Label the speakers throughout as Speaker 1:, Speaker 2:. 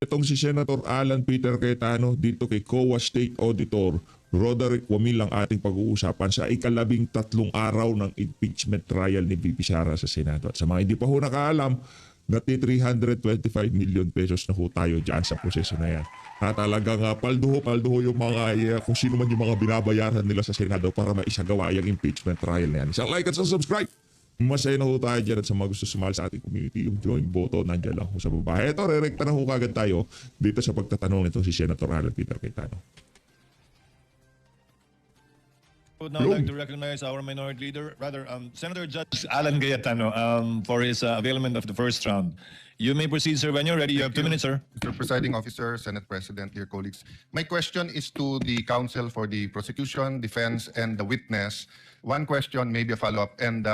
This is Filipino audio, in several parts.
Speaker 1: nitong si Senator Alan Peter Cayetano dito kay COA State Auditor Roderick Wamil ang ating pag-uusapan sa ika-13 araw ng impeachment trial ni VP Sara sa Senado. At sa mga hindi pa ho nakaalam, nati 325 million pesos na ho tayo dyan sa proseso na yan. At talagang paldo yung mga, kung sino man yung mga binabayaran nila sa Senado para maisagawa yung impeachment trial na yan. Isang like at subscribe. Masaya na ho tayo dyan at sa mga gusto sumali sa ating community, yung join button, nandiyan lang ho sa baba. Ito, re-recta na ho kagad tayo dito sa pagtatanong nito si Senator Alan Peter Cayetano.
Speaker 2: I would now like to recognize our minority leader, Senator Judge Alan Cayetano, for his availment of the first round. You may proceed, sir, when you're ready. You have 2 minutes, sir.
Speaker 3: Mr. Presiding Officer, Senate President, dear colleagues. My question is to the counsel for the prosecution, defense, and the witness. One question, maybe a follow-up. And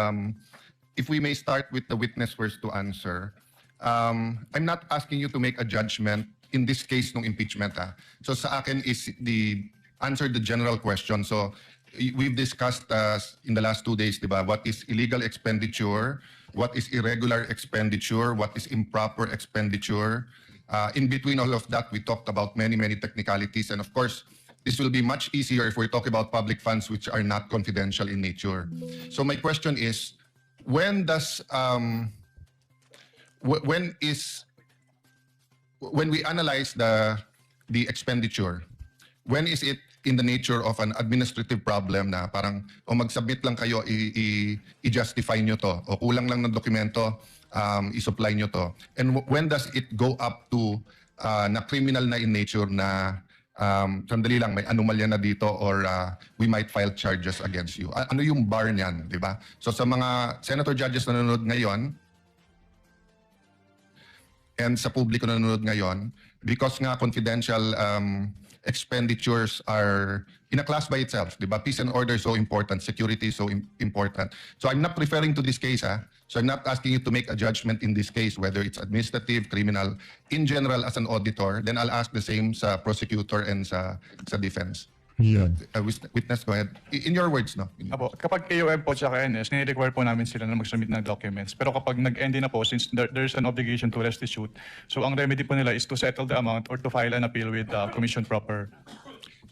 Speaker 3: if we may start with the witness first to answer. I'm not asking you to make a judgment in this case ng impeachment. So sa akin is answer the general question. So we've discussed in the last 2 days, diba, what is illegal expenditure, what is irregular expenditure, what is improper expenditure. In between all of that, we talked about many technicalities. And of course, this will be much easier if we talk about public funds which are not confidential in nature. So my question is, when we analyze the expenditure, when is it in the nature of an administrative problem na parang mag-submit lang kayo, i-justify nyo to, o kulang lang ng dokumento, i-supply nyo to. And when does it go up to na criminal na in nature na sandali lang, may anomalya na dito or we might file charges against you? Ano yung bar niyan, di ba? So sa mga senator judges na nanonood ngayon, and sa publiko na nanonood ngayon, because nga confidential expenditures are in a class by itself, di ba? Peace and order is so important, security is so important. So I'm not referring to this case, So I'm not asking you to make a judgment in this case, whether it's administrative, criminal. In general, as an auditor, then I'll ask the same sa prosecutor and sa defense.
Speaker 1: Yan.
Speaker 3: Witness, go ahead. In your words, no?
Speaker 4: Apo, kapag AOM po at NS, nire-require po namin sila na mag-submit ng documents. Pero kapag nag-end na po, since there's an obligation to restitute, so ang remedy po nila is to settle the amount or to file an appeal with commission proper.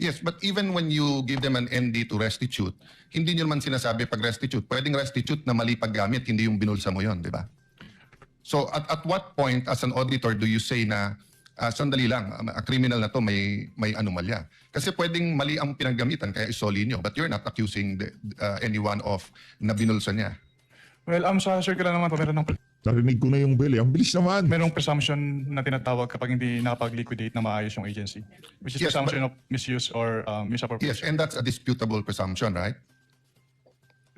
Speaker 3: Yes, but even when you give them an ND to restitute, hindi nyo naman sinasabi pag restitute. Pwedeng restitute na mali paggamit, hindi yung binulsa mo yon, di ba? So at what point as an auditor do you say na sandali lang, a criminal na to may anomalya? Kasi pwedeng mali ang pinaggamitan kaya isoli nyo, but you're not accusing anyone of na binulsa niya.
Speaker 4: Well, sa circular naman po,
Speaker 1: Narinig ko na yung bill. Ang bilis naman.
Speaker 4: merong presumption na tinatawag kapag hindi nakapag-liquidate na maayos yung agency. Which is
Speaker 3: Yes,
Speaker 4: presumption of misuse or
Speaker 3: Yes,
Speaker 4: misappropriation.
Speaker 3: and that's a disputable presumption, right?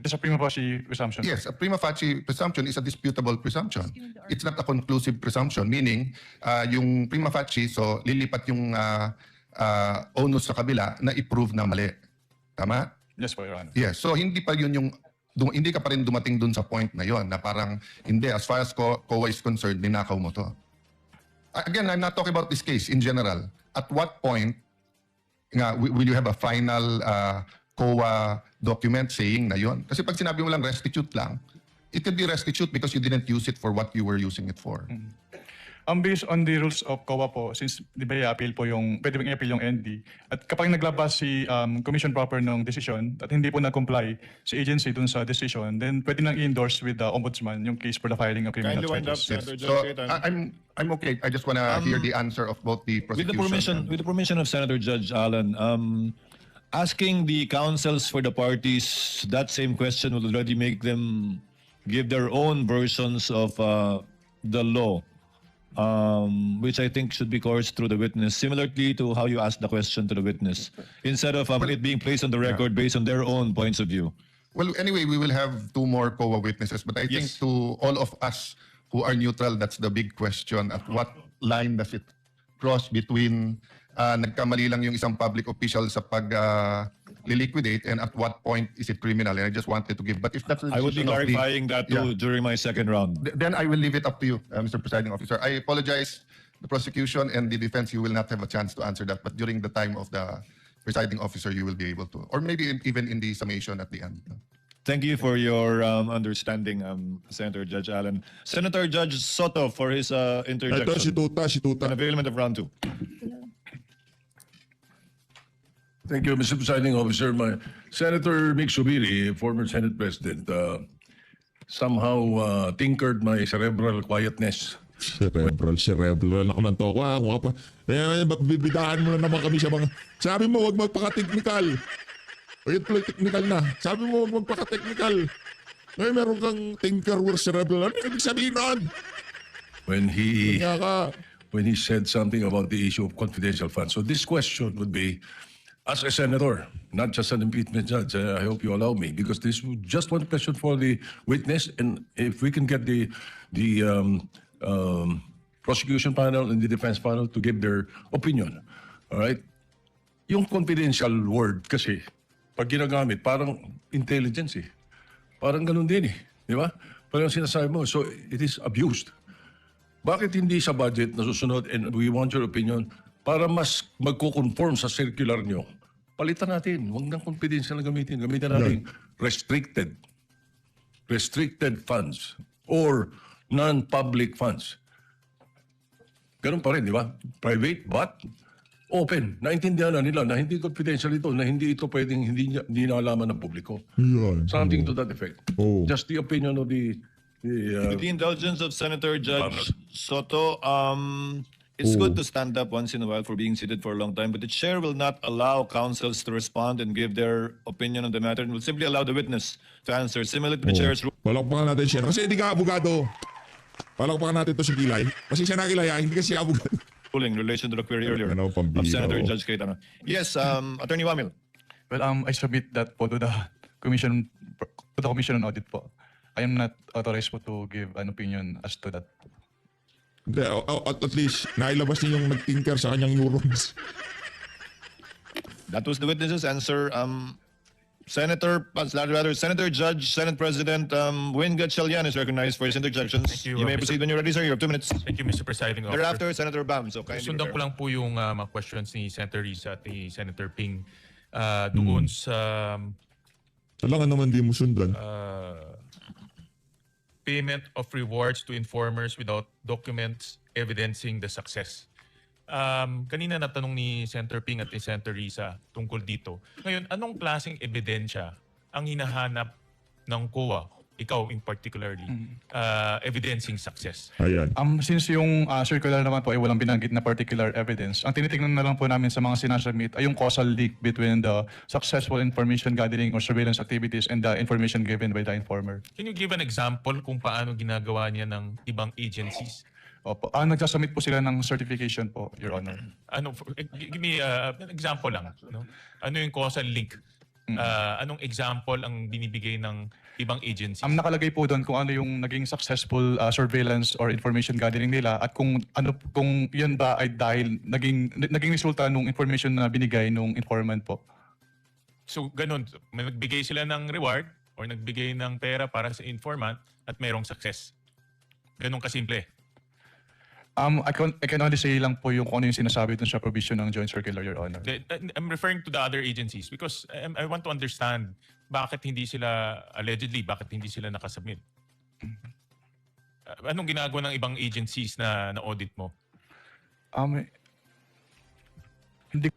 Speaker 4: It's a prima facie presumption.
Speaker 3: Yes, a prima facie presumption is a disputable presumption. It's not a conclusive presumption, meaning yung prima facie, so lilipat yung onus sa kabila na i-prove na mali. Tama?
Speaker 4: Yes po, Your Honor.
Speaker 3: Yes, so hindi pa yun yung hindi ka pa rin dumating dun sa point na yon na parang hindi, as far as COA is concerned, ninakaw mo to. Again, I'm not talking about this case in general. At what point nga will you have a final COA document saying na yon? Kasi pag sinabi mo lang restitute lang, it could be restitute because you didn't use it for what you were using it for.
Speaker 4: Based on the rules of COA po, since di ba i-appeal po pwede bang i-appeal yung ND, at kapag naglabas si commission proper ng decision at hindi po na-comply si agency dun sa decision, then pwede nang i-endorse with the ombudsman yung case for the filing of criminal
Speaker 2: Kindly wind up,
Speaker 4: charges.
Speaker 2: Senator
Speaker 3: So
Speaker 2: Judge Cayetano.
Speaker 3: I'm okay. I just want to hear the answer of both the
Speaker 2: With
Speaker 3: prosecution.
Speaker 2: the permission of Senator Judge Alan, asking the counsels for the parties that same question will already make them give their own versions of the law, which I think should be coursed through the witness, similarly to how you asked the question to the witness, instead of it being placed on the record based on their own points of view.
Speaker 3: Well, anyway, we will have 2 more COA witnesses, but I think
Speaker 2: Yes.
Speaker 3: to all of us who are neutral, that's the big question. At what line does it cross between nagkamali lang yung isang public official sa pag-liquidate and at what point is it criminal? And I just wanted to give, but if that's the
Speaker 2: I would be
Speaker 3: decision of the-
Speaker 2: clarifying that too during my second round.
Speaker 3: Then I will leave it up to you, Mr. Presiding Officer. I apologize, the prosecution and the defense, you will not have a chance to answer that, but during the time of the presiding officer, you will be able to. Or maybe even in the summation at the end.
Speaker 2: Thank you for your understanding, Senator Judge Allen. Senator Judge Soto for his
Speaker 1: Ito si
Speaker 2: interjection.
Speaker 1: Tuta.
Speaker 2: On availment of round 2.
Speaker 5: Thank you, Mr. Presiding Officer. Senator Mick Subiri, former Senate President, somehow tinkered my cerebral quietness.
Speaker 1: Cerebral ako ng toko. Mukha pa. Bibidahan mo na naman kami sa mga... Sabi mo, huwag magpaka-technical. O yun tuloy, technical na. Sabi mo, huwag magpaka-technical. Ngayon, meron kang tinker with cerebral. Ano ibig sabihin nun?
Speaker 5: When he
Speaker 1: Kaya ka.
Speaker 5: when he said something about the issue of confidential funds. So this question would be, as a senator, not just an impeachment judge, I hope you allow me, because this is just one question for the witness, and if we can get the prosecution panel and the defense panel to give their opinion. All right? Yung confidential word kasi, pag ginagamit, parang intelligence eh. Parang ganun din eh. Di ba? Parang sinasabi mo, so it is abused. Bakit hindi sa budget nasusunod and we want your opinion para mas magko-conform sa circular nyo? Palitan natin. Huwag nang confidential na gamitin. Gamitin natin restricted. Restricted funds or non-public funds. Ganun pa rin, di ba? Private but open. Naintindihan na nila na hindi confidential ito, na hindi ito pwedeng hindi nalaman ng publiko.
Speaker 1: Yan.
Speaker 5: Something to that effect.
Speaker 1: Oh.
Speaker 5: Just the opinion of
Speaker 2: With the indulgence of Senator Judge Soto, it's good to stand up once in a while for being seated for a long time, but the chair will not allow counsels to respond and give their opinion on the matter and will simply allow the witness to answer, similar to the chair's
Speaker 1: Palakpakan natin siya. Kasi hindi ka abogado. Palakpakan natin to si Kilay. Kasi siya na Kilay, hindi kasi siya abogado.
Speaker 2: ruling in relation to the query earlier
Speaker 1: Ano,
Speaker 2: of
Speaker 1: pambira,
Speaker 2: Senator
Speaker 1: oh.
Speaker 2: Judge Cayetano. Yes, Attorney Wamil.
Speaker 4: Well, I submit that po to the commission on audit po. I am not authorized po to give an opinion as to that.
Speaker 1: Hindi, at least, nailabas niya yung nag-tinker sa kanyang neurons.
Speaker 2: That was the witness's answer. Senator Judge, Senate President Win Gatchalian is recognized for his interjections.
Speaker 6: Thank you,
Speaker 2: You may
Speaker 6: Mr.
Speaker 2: proceed when you're ready, sir. You have 2 minutes.
Speaker 6: Thank you, Mr. Presiding Officer.
Speaker 2: Thereafter, Senator Bam. So kindly
Speaker 6: Sundan ko
Speaker 2: prepare.
Speaker 6: lang po yung mga questions ni Senator Risa at ni Senator Ping doon sa
Speaker 1: Alangan naman di mo sundan.
Speaker 6: payment of rewards to informers without documents evidencing the success. Kanina natanong ni Senator Ping at ni Senator Risa tungkol dito. Ngayon, anong klaseng ebidensya ang hinahanap ng COA, ikaw in particularly, evidencing success?
Speaker 1: Ayan.
Speaker 4: Since yung circular naman po ay walang binanggit na particular evidence, ang tinitingnan na lang po namin sa mga sinasubmit ay yung causal link between the successful information gathering or surveillance activities and the information given by the informer.
Speaker 6: Can you give an example kung paano ginagawa niya ng ibang agencies?
Speaker 4: Opo. Nagsasubmit po sila ng certification po, Your Honor.
Speaker 6: Give me an example lang. No? Ano yung causal link? Anong example ang binibigay ng ibang agencies?
Speaker 4: Nakalagay po doon kung ano yung naging successful surveillance or information gathering nila at kung yun ba ay dahil naging resulta nung information na binigay nung informant po.
Speaker 6: So ganun, may nagbigay sila ng reward or nagbigay ng pera para sa informant at mayroong success. Ganun kasimple.
Speaker 4: I can only say lang po yung kung ano yung sinasabi dun sa provision ng Joint Circular, Your Honor.
Speaker 6: I'm referring to the other agencies because I want to understand bakit hindi sila, allegedly, bakit hindi sila nakasubmit. Anong ginagawa ng ibang agencies na audit mo?
Speaker 4: Hindi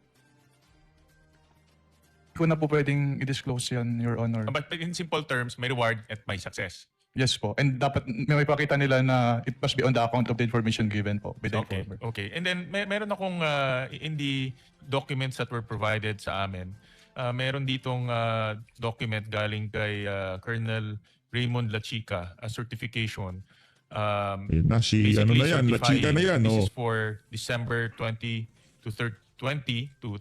Speaker 4: ko na po pwedeng i-disclose yan, Your Honor.
Speaker 6: But in simple terms, may reward at may success.
Speaker 4: Yes po. And dapat may pakita nila na it must be on the account of the information given po by the
Speaker 6: Okay,
Speaker 4: informer.
Speaker 6: okay. And then meron akong in the documents that were provided sa amin, meron ditong document galing kay Colonel Raymond Lachica, a certification.
Speaker 1: Yun na, si ano na yan, La Chica na yan.
Speaker 6: This
Speaker 1: Oh.
Speaker 6: is for December 20 to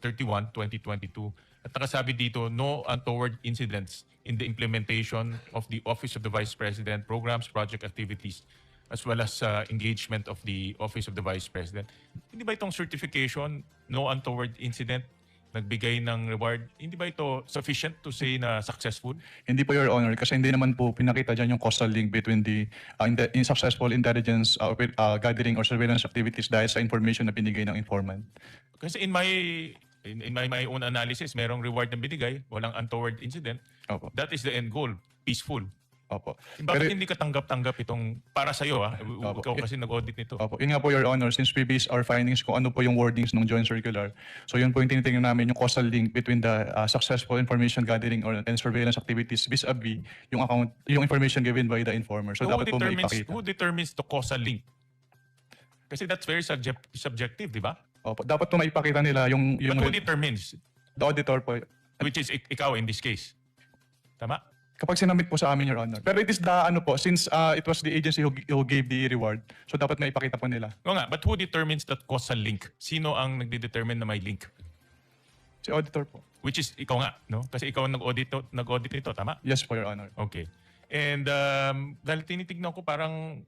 Speaker 6: 31, 2022. At nakasabi dito, no untoward incidents in the implementation of the Office of the Vice President programs, project activities, as well as engagement of the Office of the Vice President. Hindi ba itong certification, no untoward incident, nagbigay ng reward, hindi ba ito sufficient to say na successful?
Speaker 4: Hindi po, Your Honor, kasi hindi naman po pinakita dyan yung causal link between the successful intelligence gathering or surveillance activities dahil sa information na binigay ng informant.
Speaker 6: Kasi in my own analysis, merong reward na binigay, walang untoward incident.
Speaker 4: Opo.
Speaker 6: That is the end goal. peaceful.
Speaker 4: Opo.
Speaker 6: Bakit hindi ka tanggap-tanggap itong para sa'yo?
Speaker 4: Opo.
Speaker 6: Ikaw kasi nag-audit nito.
Speaker 4: Opo. Yun nga po, Your Honor, since we base our findings kung ano po yung wordings ng joint circular. So yun po yung tinitingnan namin, yung causal link between the successful information gathering and surveillance activities vis-a-vis yung information given by the informer. So dapat po maipakita.
Speaker 6: Who determines the causal link? Kasi that's very subjective, di ba?
Speaker 4: Opo. Dapat po maipakita nila yung
Speaker 6: But who determines?
Speaker 4: the auditor po.
Speaker 6: Which is ikaw in this case. Tama?
Speaker 4: Kapag sinamit po sa amin, Your Honor. Pero it is the ano po, since it was the agency who gave the reward, so dapat maipakita po nila.
Speaker 6: Oo nga, but who determines that causal link? Sino ang nagde-determine na may link?
Speaker 4: Si auditor po.
Speaker 6: Which is ikaw nga, no? Kasi ikaw ang nag-audit nito, tama?
Speaker 4: Yes po, Your Honor.
Speaker 6: Okay. And dahil tinitignan ko parang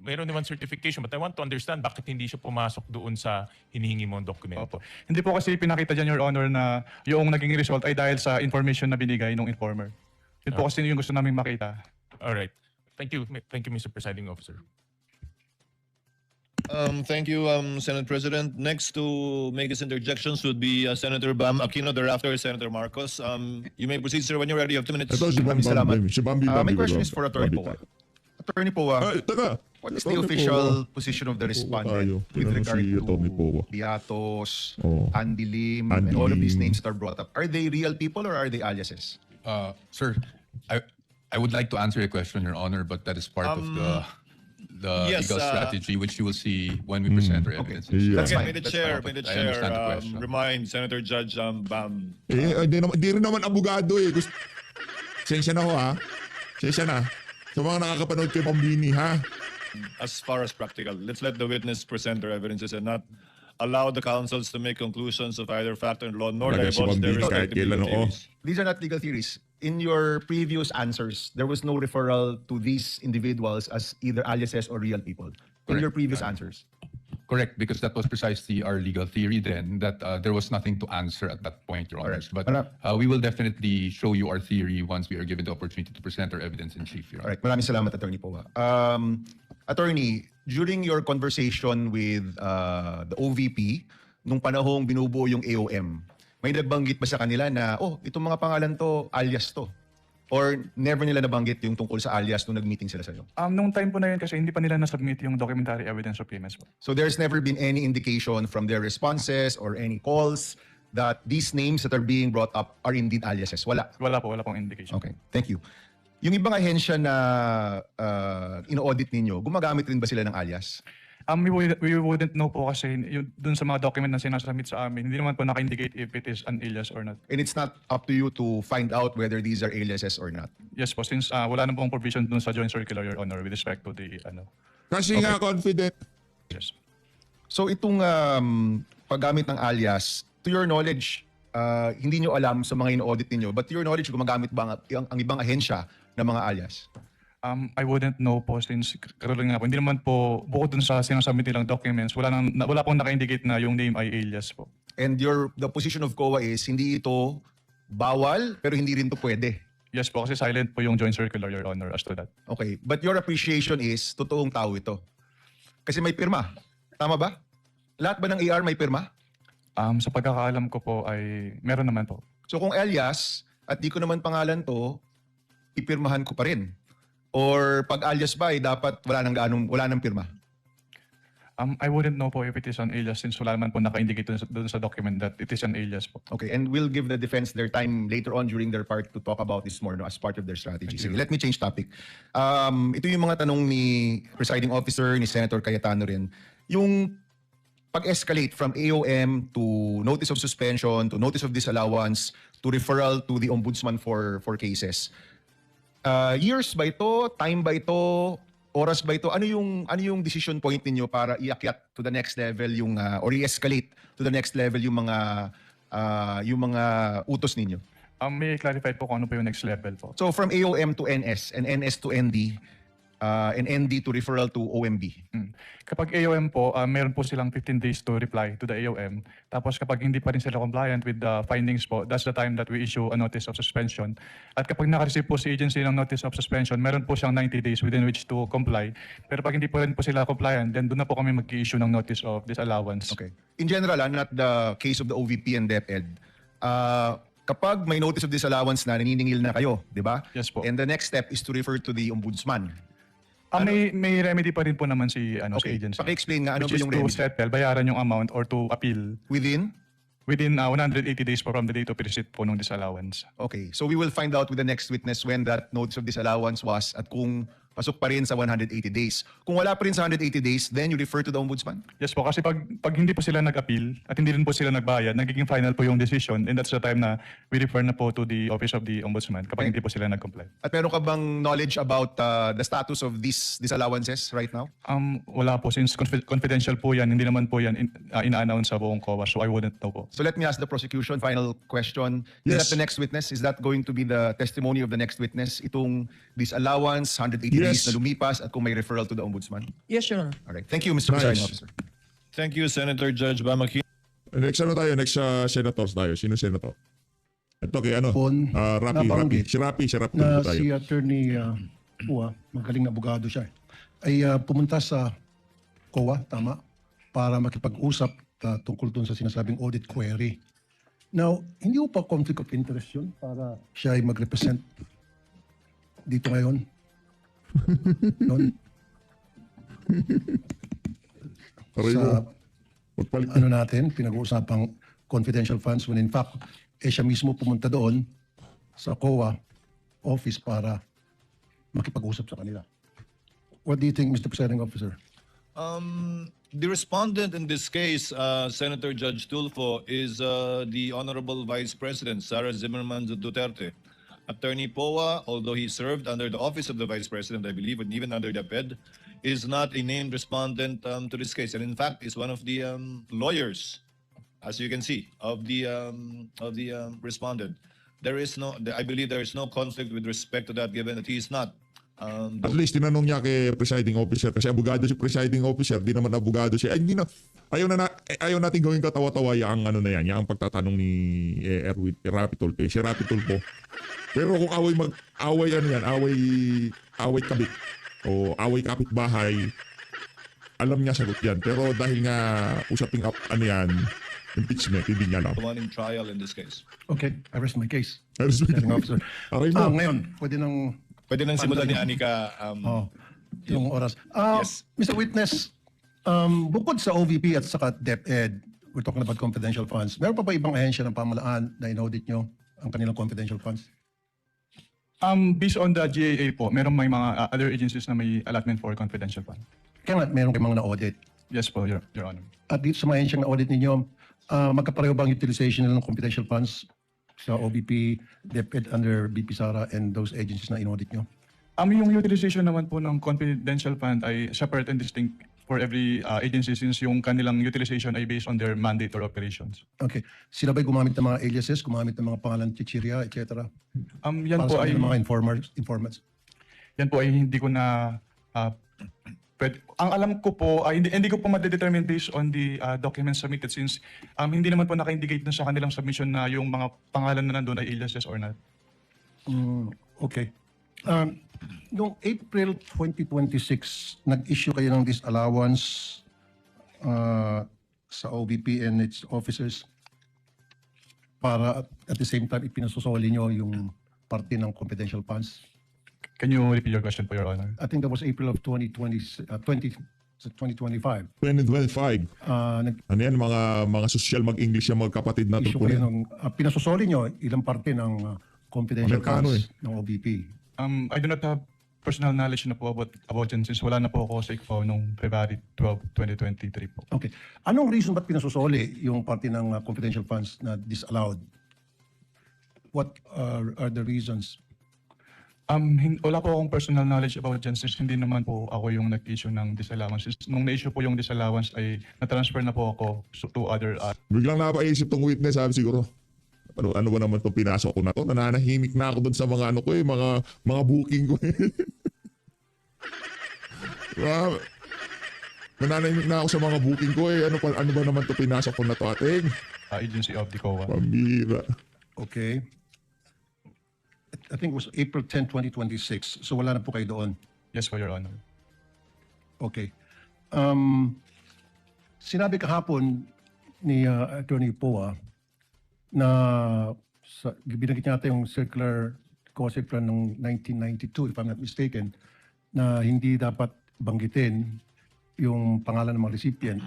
Speaker 6: mayroon naman certification, but I want to understand bakit hindi siya pumasok doon sa hinihingi mong dokumento.
Speaker 4: Opo. Hindi po kasi pinakita dyan, Your Honor, na yung naging result ay dahil sa information na binigay ng informer. Yun po kasi yung gusto namin makita.
Speaker 6: All right. Thank you, Mr. Presiding Officer.
Speaker 2: Thank you, Senate President. Next to make his interjections would be Senator Bam Aquino, thereafter Senator Marcos. You may proceed, sir, when you're ready. You have 2 minutes.
Speaker 1: Ito si Bambi. Si Bambi.
Speaker 7: My question is for Attorney Poa. Attorney Poa,
Speaker 1: Ay, taka.
Speaker 7: what is the official position of the respondent with regard
Speaker 1: Attorney Poa.
Speaker 7: to Beatos,
Speaker 1: Oh.
Speaker 7: Andy Lim,
Speaker 1: Andy
Speaker 7: and all of these
Speaker 1: Lim.
Speaker 7: names that are brought up? Are they real people or are they aliases?
Speaker 8: Sir, I would like to answer your question, Your Honor, but that is part of the
Speaker 2: Yes,
Speaker 8: legal strategy, which you will see when we present our evidence.
Speaker 1: Yeah.
Speaker 7: That's
Speaker 2: Okay,
Speaker 7: fine.
Speaker 2: may the
Speaker 7: That's
Speaker 2: chair,
Speaker 7: fine.
Speaker 2: may the
Speaker 8: I
Speaker 2: chair
Speaker 8: understand the question.
Speaker 2: remind Senator Judge Bam.
Speaker 1: Di rin naman abogado eh. Sensya na ho ha. Sensya na. Sa mga nakakapanood kay Pambini ha.
Speaker 2: As far as practical, let's let the witness present their evidences and not allow the counsels to make conclusions of either fact or law, nor
Speaker 1: Talaga si
Speaker 2: divulge their
Speaker 1: Bambini kahit
Speaker 2: respective
Speaker 1: kailan,
Speaker 2: legal
Speaker 1: oo.
Speaker 2: theories.
Speaker 7: These are not legal theories. In your previous answers, there was no referral to these individuals as either aliases or real people. In your previous answers.
Speaker 8: Correct, because that was precisely our legal theory then, that there was nothing to answer at that point, Your Honors. But we will definitely show you our theory once we are given the opportunity to present our evidence in chief, Your
Speaker 7: All
Speaker 8: Honor.
Speaker 7: right, maraming salamat, Attorney Poa. Attorney, during your conversation with the OVP, nung panahong binubuo yung AOM, may nabanggit ba sa kanila na, itong mga pangalan to, alias to? Or never nila nabanggit yung tungkol sa alias nung nag-meeting sila sa'yo?
Speaker 4: Nung time po na yun kasi hindi pa nila nasubmit yung documentary evidence of payments po.
Speaker 7: So there's never been any indication from their responses or any calls that these names that are being brought up are indeed aliases? Wala.
Speaker 4: Wala pong indication.
Speaker 7: Okay, thank you. Yung ibang ahensya na ino-audit ninyo, gumagamit rin ba sila ng alias?
Speaker 4: We wouldn't know po kasi dun sa mga document na sinasubmit sa amin, hindi naman po naka-indicate if it is an alias or not.
Speaker 7: And it's not up to you to find out whether these are aliases or not.
Speaker 4: Yes po, since wala na pong provision dun sa joint circular, Your Honor, with respect to the
Speaker 1: Kasi nga confident.
Speaker 4: yes.
Speaker 7: So itong paggamit ng alias, to your knowledge, hindi nyo alam sa mga ino-audit ninyo, but to your knowledge, gumagamit ba ang ibang ahensya ng mga alias?
Speaker 4: I wouldn't know po since karoon nga po. Hindi naman po, bukod dun sa sinasubmit nilang documents, wala pong naka-indicate na yung name ay alias po.
Speaker 7: And the position of COA is hindi ito bawal, pero hindi rin to pwede.
Speaker 4: Yes po, kasi silent po yung joint circular, Your Honor, as to that.
Speaker 7: Okay, but your appreciation is totoong tao ito. Kasi may pirma. Tama ba? Lahat ba ng AR may pirma?
Speaker 4: Sa pagkakaalam ko po ay meron naman po.
Speaker 7: So kung alias at di ko naman pangalan to, ipirmahan ko pa rin. Or pag alias ba, dapat wala nang pirma.
Speaker 4: I wouldn't know po if it is an alias since wala naman po naka-indicate dun sa document that it is an alias po.
Speaker 7: Okay, and we'll give the defense their time later on during their part to talk about this more as part of their strategy. Sige, let me change topic. Ito yung mga tanong ni Presiding Officer, ni Senator Cayetano rin. Yung pag-escalate from AOM to notice of suspension, to notice of disallowance, to referral to the Ombudsman for cases. Years ba ito? Time ba ito? Oras ba ito? Ano yung decision point ninyo para iakyat to the next level yung or i-escalate to the next level yung mga utos ninyo?
Speaker 4: May clarify po kung ano po yung next level po.
Speaker 7: So from AOM to NS and NS to ND and ND to referral to OMB.
Speaker 4: Kapag AOM po, meron po silang 15 days to reply to the AOM. Tapos kapag hindi pa rin sila compliant with the findings po, that's the time that we issue a notice of suspension. At kapag naka-receive po si agency ng notice of suspension, meron po siyang 90 days within which to comply. Pero pag hindi po rin po sila compliant, then doon na po kami mag-issue ng notice of disallowance.
Speaker 7: Okay. In general, not the case of the OVP and DepEd, kapag may notice of disallowance na naniningil na kayo, di ba?
Speaker 4: Yes po.
Speaker 7: And the next step is to refer to the ombudsman.
Speaker 4: May remedy pa rin po naman si
Speaker 7: Okay,
Speaker 4: si agency.
Speaker 7: paki-explain nga ano
Speaker 4: Which
Speaker 7: ba
Speaker 4: is
Speaker 7: yung
Speaker 4: to
Speaker 7: remedy?
Speaker 4: settle, bayaran yung amount or to appeal
Speaker 7: Within?
Speaker 4: within 180 days po from the date of receipt po ng disallowance.
Speaker 7: Okay, so we will find out with the next witness when that notice of disallowance was at kung pasok pa rin sa 180 days. Kung wala pa rin sa 180 days, then you refer to the ombudsman?
Speaker 4: Yes po, kasi pag hindi po sila nag-appeal at hindi rin po sila nagbayad, nagiging final po yung decision, and that's the time na we refer na po to the Office of the Ombudsman kapag hindi po sila nag-comply.
Speaker 7: At meron ka bang knowledge about the status of these disallowances right now?
Speaker 4: Wala po, since confidential po yan, hindi naman po yan ina-announce sa buong COA, so I wouldn't know po.
Speaker 7: So let me ask the prosecution, final question. Is
Speaker 1: Yes.
Speaker 7: that the next witness? Is that going to be the testimony of the next witness? Itong disallowance, 180 days
Speaker 1: Yes.
Speaker 7: na lumipas at kung may referral to the ombudsman?
Speaker 9: Yes, Your Honor.
Speaker 7: All right. Thank you, Mr.
Speaker 1: Nice.
Speaker 7: Presiding Officer.
Speaker 2: Thank you, Senator Judge Bamakino.
Speaker 1: Next tayo? Next senators tayo. Sino senator? Ito kay
Speaker 10: Pon,
Speaker 1: Rapi.
Speaker 10: nabanggit
Speaker 1: Si Rapi
Speaker 10: na
Speaker 1: tayo.
Speaker 10: si Attorney Pua, magaling na abogado siya, ay pumunta sa COA, tama, para makipag-usap tungkol dun sa sinasabing audit query. Now, hindi mo pa conflict of interest yun para siya ay mag-represent dito ngayon? Noon,
Speaker 1: Aray mo.
Speaker 10: sa
Speaker 1: Magpalit.
Speaker 10: ano natin, pinag-uusapang confidential funds when in fact, siya mismo pumunta doon sa COA office para makipag-usap sa kanila. What do you think, Mr. Presiding Officer?
Speaker 2: The respondent in this case, Senator Judge Tulfo, is the Honorable Vice President, Sara Zimmerman Duterte. Attorney Poa, although he served under the office of the Vice President, I believe, and even under the PED, is not a named respondent to this case. And in fact, is one of the lawyers, as you can see, of the respondent. There is no, I believe there is no conflict with respect to that, given that he is not.
Speaker 1: At least tinanong niya kay presiding officer kasi abogado si presiding officer, di naman abogado siya. Ay, hindi na ayaw natin gawing katawa-tawa yang ano na yan, yang pagtatanong ni Erwin Rapi Tulfo. Si Rapi Tulfo. Pero kung away kabit o away kapitbahay, alam niya sagot yan. Pero dahil nga usaping impeachment, hindi niya alam.
Speaker 2: The one in trial in this case.
Speaker 10: Okay, I rest my case.
Speaker 1: Presiding
Speaker 10: Officer.
Speaker 1: Aray mo.
Speaker 10: Ngayon, pwede nang
Speaker 2: Pwede nang simulan ni Anika.
Speaker 10: yung oras.
Speaker 2: Yes.
Speaker 10: Mr. Witness, bukod sa OVP at saka DepEd, we're talking about confidential funds, meron pa ba ibang ahensya ng pamahalaan na in-audit nyo ang kanilang confidential funds?
Speaker 4: Based on the GAA po, meron may mga other agencies na may allotment for confidential fund.
Speaker 10: Kaya nga, meron kayong mga na-audit.
Speaker 4: Yes po, Your Honor.
Speaker 10: At dito sa mga ahensyang na-audit ninyo, magkapareho ba ang utilization nila ng confidential funds sa OVP, DepEd under BP Sara and those agencies na in-audit nyo?
Speaker 4: Yung utilization naman po ng confidential fund ay separate and distinct for every agency since yung kanilang utilization ay based on their mandate or operations.
Speaker 10: Okay. Sila ba'y gumamit ng mga aliases, gumamit ng mga pangalan, chichirya, etc.?
Speaker 4: Yan
Speaker 10: Para
Speaker 4: po
Speaker 10: sa
Speaker 4: ay
Speaker 10: kanilang mga informants?
Speaker 4: yan po ay hindi ko na ang alam ko po ay hindi ko po ma-determine based on the documents submitted since hindi naman po naka-indicate na sa kanilang submission na yung mga pangalan na nandun ay aliases or not.
Speaker 10: Okay. Noong April 2026, nag-issue kayo ng disallowance sa OVP and its officers para at the same time ipinasusoli nyo yung parte ng confidential funds.
Speaker 4: Can you repeat your question po, Your Honor?
Speaker 10: I think that was April of 2025.
Speaker 1: 2025.
Speaker 10: Nag-issue
Speaker 1: Ano yan, mga social mag-English yung magkapatid na
Speaker 10: kayo
Speaker 1: tulpo
Speaker 10: ng, pinasusoli nyo ilang parte ng confidential
Speaker 1: Amerikano
Speaker 10: funds ng OVP.
Speaker 4: I do not have personal knowledge na po about yan since wala na po ako sa ICFO noong February 12, 2023 po.
Speaker 10: Okay. Anong reason ba't pinasusoli yung parte ng confidential funds na disallowed? What are the reasons?
Speaker 4: Wala po akong personal knowledge about dyan since hindi naman po ako yung nag-issue ng disallowance. Nung na-issue po yung disallowance ay na-transfer na po ako to other
Speaker 1: Biglang napaisip tong witness, sabi siguro, ano ba naman itong pinasok ko na to? Nananahimik na ako doon sa mga mga booking ko Nananahimik na ako sa mga booking ko Ano ba naman itong pinasok ko na to, ating?
Speaker 4: agency of the COA.
Speaker 1: Pambira.
Speaker 10: Okay. I think it was April 10, 2026. So wala na po kayo doon.
Speaker 4: Yes po, Your Honor.
Speaker 10: Okay. Sinabi kahapon ni Attorney Poa na binanggit niya yung circular, co-circular ng 1992, if I'm not mistaken, na hindi dapat banggitin yung pangalan ng mga recipient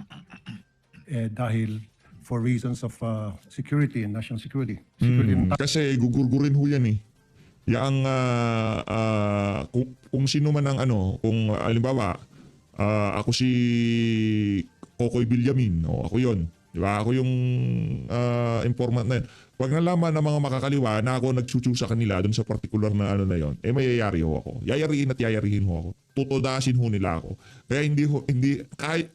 Speaker 10: dahil for reasons of security and national security.
Speaker 1: Kasi gugurgurin ho yan eh. Yang kung sino man ang kung halimbawa ako si Kokoy Villamin o ako yon, di ba? Ako yung informant na yun. Pag nalaman ng mga makakaliwa na ako nagchuchu sa kanila dun sa particular na na yon, mayayari ho ako. Yayariin at yayarihin ho ako. Tutudasin ho nila ako. Kaya hindi kahit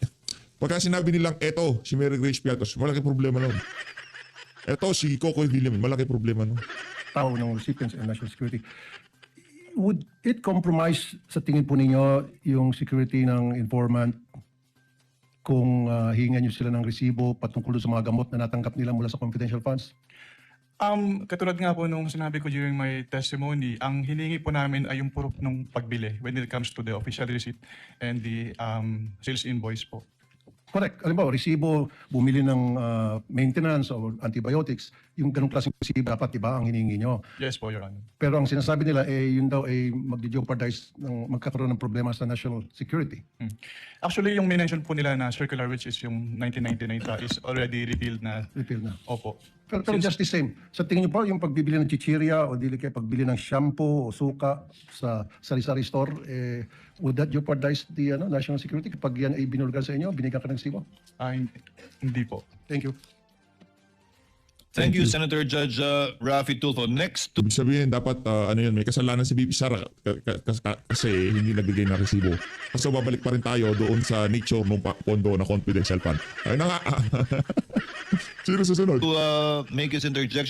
Speaker 1: pagka sinabi nilang eto si Mary Grace Piatos, malaki problema nun. Eto si Kokoy Villamin, malaki problema nun.
Speaker 10: Tao ng recipients and national security. Would it compromise sa tingin po ninyo yung security ng informant kung hihingan nyo sila ng resibo patungkol sa mga gamot na natanggap nila mula sa confidential funds?
Speaker 4: Katulad nga po nung sinabi ko during my testimony, ang hiningi po namin ay yung proof ng pagbili when it comes to the official receipt and the sales invoice po.
Speaker 10: Correct. Alam ba, resibo, bumili ng maintenance o antibiotics, yung ganong klaseng resibo dapat, diba, ang hiningi nyo.
Speaker 4: Yes po, Your Honor.
Speaker 10: Pero ang sinasabi nila, yun daw ay mag-jeopardize, magkakaroon ng problema sa national security.
Speaker 4: Actually, yung minention po nila na circular, which is yung 1999 is already repealed na.
Speaker 10: Repeal na.
Speaker 4: Opo.
Speaker 10: Pero just the same, sa tingin niyo po, yung pagbibili ng chichirya o dili kayo pagbili ng shampoo o suka sa sari-sari store, would that jeopardize the national security kapag yan ay binulgar sa inyo, binigyan ka ng resibo?
Speaker 4: Hindi po.
Speaker 10: Thank you.
Speaker 2: Thank you, Senator Judge Raffy Tulfo. Next to
Speaker 1: Ibig sabihin, dapat may kasalanan si VP Sara kasi hindi nagbigay ng resibo. Kasi babalik pa rin tayo doon sa nature ng pondo na confidential fund. Ay na nga. Sino susunod?
Speaker 2: make his interjection.